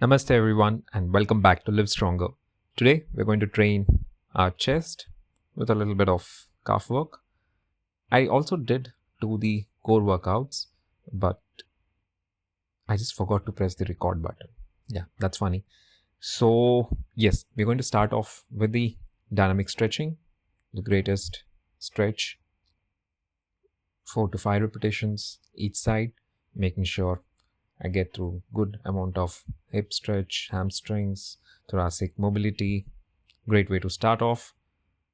Namaste everyone and welcome back to LiveStronger. Today we're going to train our chest with a little bit of calf work. I also did do the core workouts, but I just forgot to press the record button. Yeah, that's funny. So yes, we're going to start off with the dynamic stretching, the greatest stretch, 4 to 5 repetitions each side, making sure I get through good amount of hip stretch, hamstrings, thoracic mobility. Great way to start off.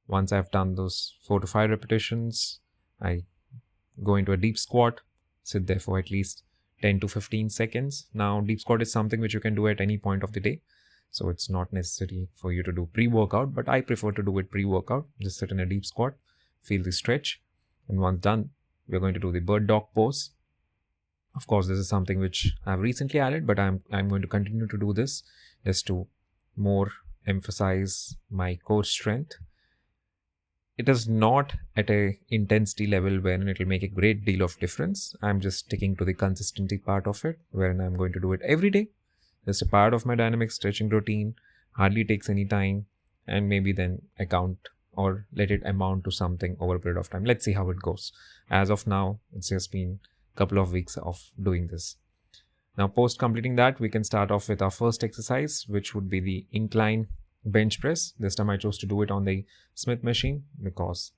Once I've done those 4 to 5 repetitions, I go into a deep squat, sit there for at least 10 to 15 seconds. Now, deep squat is something which you can do at any point of the day. So it's not necessary for you to do pre-workout, but I prefer to do it pre-workout. Just sit in a deep squat, feel the stretch. And once done, we're going to do the bird dog pose. Of course, this is something which I've recently added, but I'm going to continue to do this just to more emphasize my core strength. It is not at a intensity level wherein it will make a great deal of difference. I'm just sticking to the consistency part of it, wherein I'm going to do it every day. Just a part of my dynamic stretching routine, hardly takes any time, and maybe then account or let it amount to something over a period of time. Let's see how it goes. As of now, it's just been couple of weeks of doing this. Now, post completing that, we can start off with our first exercise, which would be the incline bench press. This time I chose to do it on the Smith machine because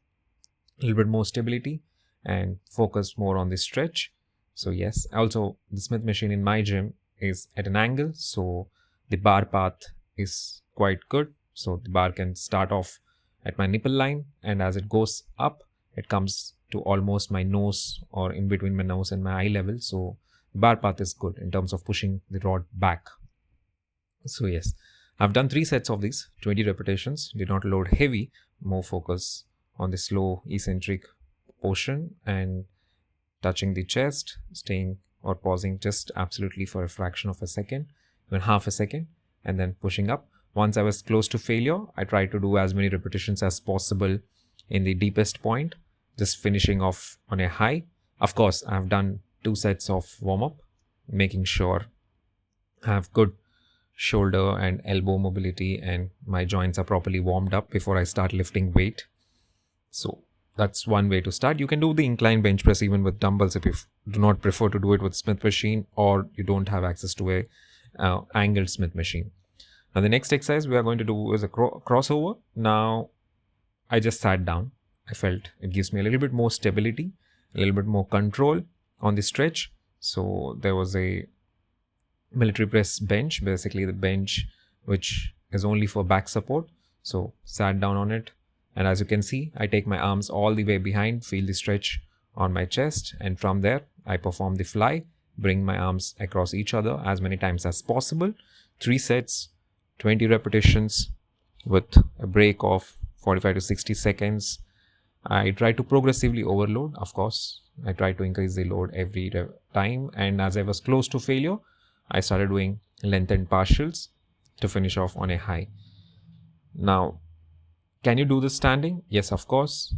a little bit more stability and focus more on the stretch. So yes, also the Smith machine in my gym is at an angle, so the bar path is quite good. So the bar can start off at my nipple line, and as it goes up, it comes to almost my nose or in between my nose and my eye level. So bar path is good in terms of pushing the rod back. So yes, I've done 3 sets of these, 20 repetitions. Did not load heavy, more focus on the slow eccentric portion and touching the chest, staying or pausing just absolutely for a fraction of a second, even half a second, and then pushing up. Once I was close to failure, I tried to do as many repetitions as possible in the deepest point, just finishing off on a high. Of course, I've done 2 sets of warm-up, making sure I have good shoulder and elbow mobility and my joints are properly warmed up before I start lifting weight. So that's one way to start. You can do the incline bench press even with dumbbells if you do not prefer to do it with Smith machine or you don't have access to a angled Smith machine. Now the next exercise we are going to do is a crossover. Now I just sat down. I felt it gives me a little bit more stability, a little bit more control on the stretch. So there was a military press bench, basically the bench which is only for back support. So sat down on it, and as you can see, I take my arms all the way behind, feel the stretch on my chest, and from there I perform the fly, bring my arms across each other as many times as possible. 3 sets, 20 repetitions with a break of 45 to 60 seconds. I try to progressively overload. Of course, I try to increase the load every time, and as I was close to failure, I started doing lengthened partials to finish off on a high. Now, can you do this standing? Yes, of course.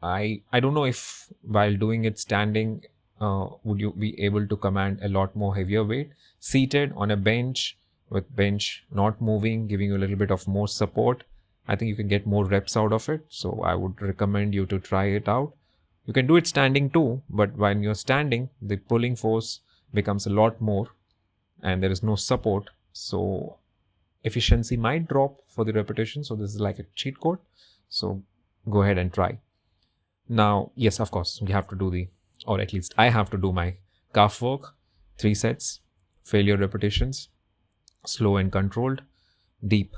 I don't know if while doing it standing, would you be able to command a lot more heavier weight seated on a bench with bench not moving, giving you a little bit of more support. I think you can get more reps out of it. So I would recommend you to try it out. You can do it standing too, but when you're standing, the pulling force becomes a lot more and there is no support. So efficiency might drop for the repetition. So this is like a cheat code. So go ahead and try. Now, yes, of course, we have to do or at least I have to do my calf work, 3 sets, failure repetitions, slow and controlled, deep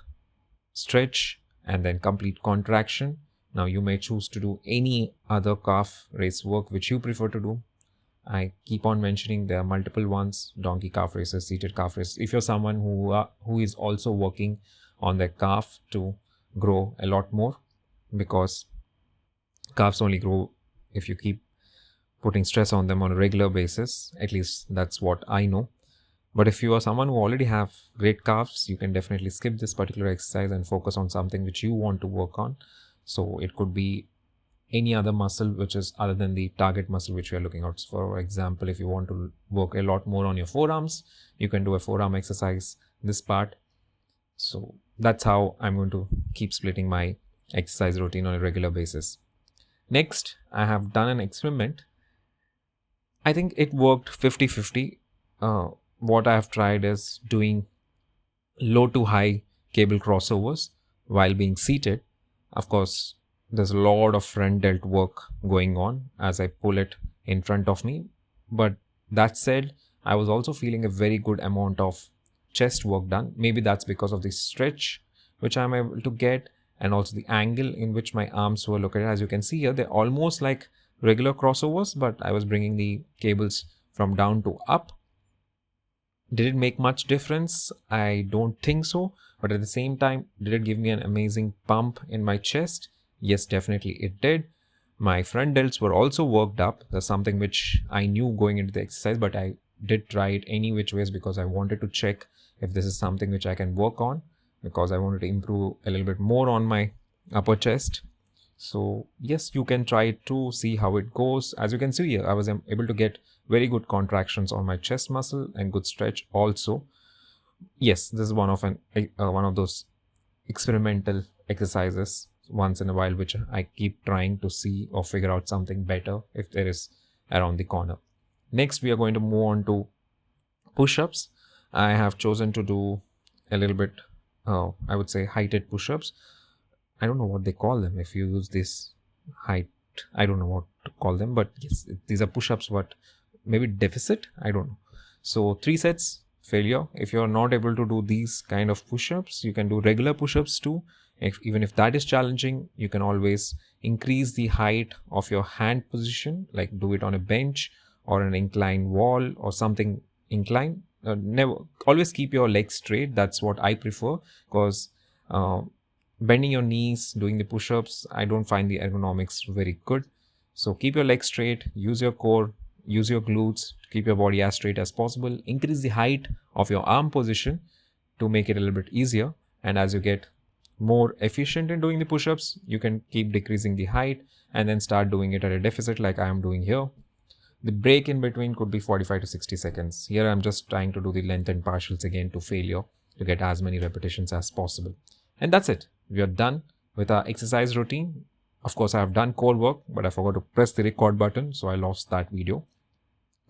stretch, and then complete contraction. Now you may choose to do any other calf raise work which you prefer to do. I keep on mentioning there are multiple ones: donkey calf raises, seated calf raises. If you're someone who is also working on their calf to grow a lot more, because calves only grow if you keep putting stress on them on a regular basis. At least that's what I know. But if you are someone who already have great calves, you can definitely skip this particular exercise and focus on something which you want to work on. So it could be any other muscle which is other than the target muscle which we are looking at. For example, if you want to work a lot more on your forearms, you can do a forearm exercise this part. So that's how I'm going to keep splitting my exercise routine on a regular basis. Next, I have done an experiment. I think it worked 50-50. What I have tried is doing low to high cable crossovers while being seated. Of course, there's a lot of front delt work going on as I pull it in front of me. But that said, I was also feeling a very good amount of chest work done. Maybe that's because of the stretch which I'm able to get, and also the angle in which my arms were located. As you can see here, they're almost like regular crossovers, but I was bringing the cables from down to up. Did it make much difference? I don't think so. But at the same time, did it give me an amazing pump in my chest? Yes, definitely it did. My front delts were also worked up. That's something which I knew going into the exercise, but I did try it any which ways because I wanted to check if this is something which I can work on, because I wanted to improve a little bit more on my upper chest. So yes, you can try it to see how it goes. As you can see here, I was able to get very good contractions on my chest muscle and good stretch also. Yes, this is one of those experimental exercises once in a while which I keep trying to see or figure out something better if there is around the corner. Next, we are going to move on to push-ups. I have chosen to do a little bit, I would say, heighted push-ups. I don't know what they call them. If you use this height, I don't know what to call them, but yes, these are push-ups, but maybe deficit, I don't know. So 3 sets, failure. If you're not able to do these kind of push-ups, you can do regular push-ups too. Even if that is challenging, you can always increase the height of your hand position, like do it on a bench or an incline wall or something incline. Never always keep your legs straight. That's what I prefer, because bending your knees, doing the push-ups, I don't find the ergonomics very good. So keep your legs straight, use your core, use your glutes to keep your body as straight as possible. Increase the height of your arm position to make it a little bit easier. And as you get more efficient in doing the push-ups, you can keep decreasing the height and then start doing it at a deficit like I am doing here. The break in between could be 45 to 60 seconds. Here I'm just trying to do the length and partials again to failure to get as many repetitions as possible. And that's it. We are done with our exercise routine. Of course, I have done core work, but I forgot to press the record button, so I lost that video.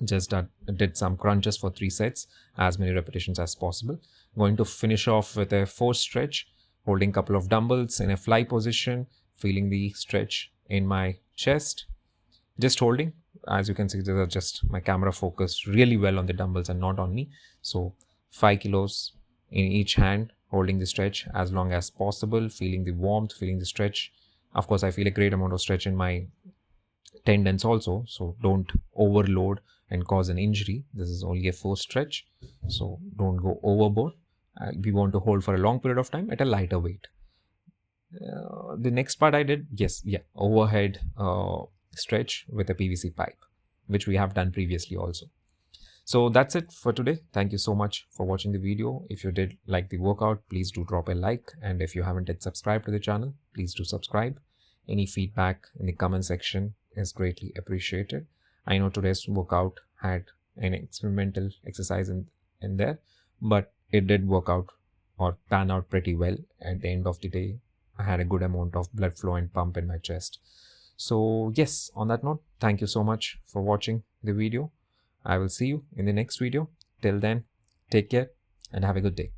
Just did some crunches for 3 sets, as many repetitions as possible. Going to finish off with a force stretch, holding a couple of dumbbells in a fly position, feeling the stretch in my chest. Just holding. As you can see, these are just my camera focused really well on the dumbbells and not on me. So 5 kilos in each hand, holding the stretch as long as possible, feeling the warmth, feeling the stretch. Of course, I feel a great amount of stretch in my tendons also, so don't overload and cause an injury. This is only a forced stretch, so don't go overboard. We want to hold for a long period of time at a lighter weight. The next part I did, overhead stretch with a PVC pipe, which we have done previously also. So that's it for today. Thank you so much for watching the video. If you did like the workout, please do drop a like. And if you haven't yet subscribed to the channel, please do subscribe. Any feedback in the comment section is greatly appreciated. I know today's workout had an experimental exercise in there, but it did work out or pan out pretty well. At the end of the day, I had a good amount of blood flow and pump in my chest. So yes, on that note, thank you so much for watching the video. I will see you in the next video. Till then, take care and have a good day.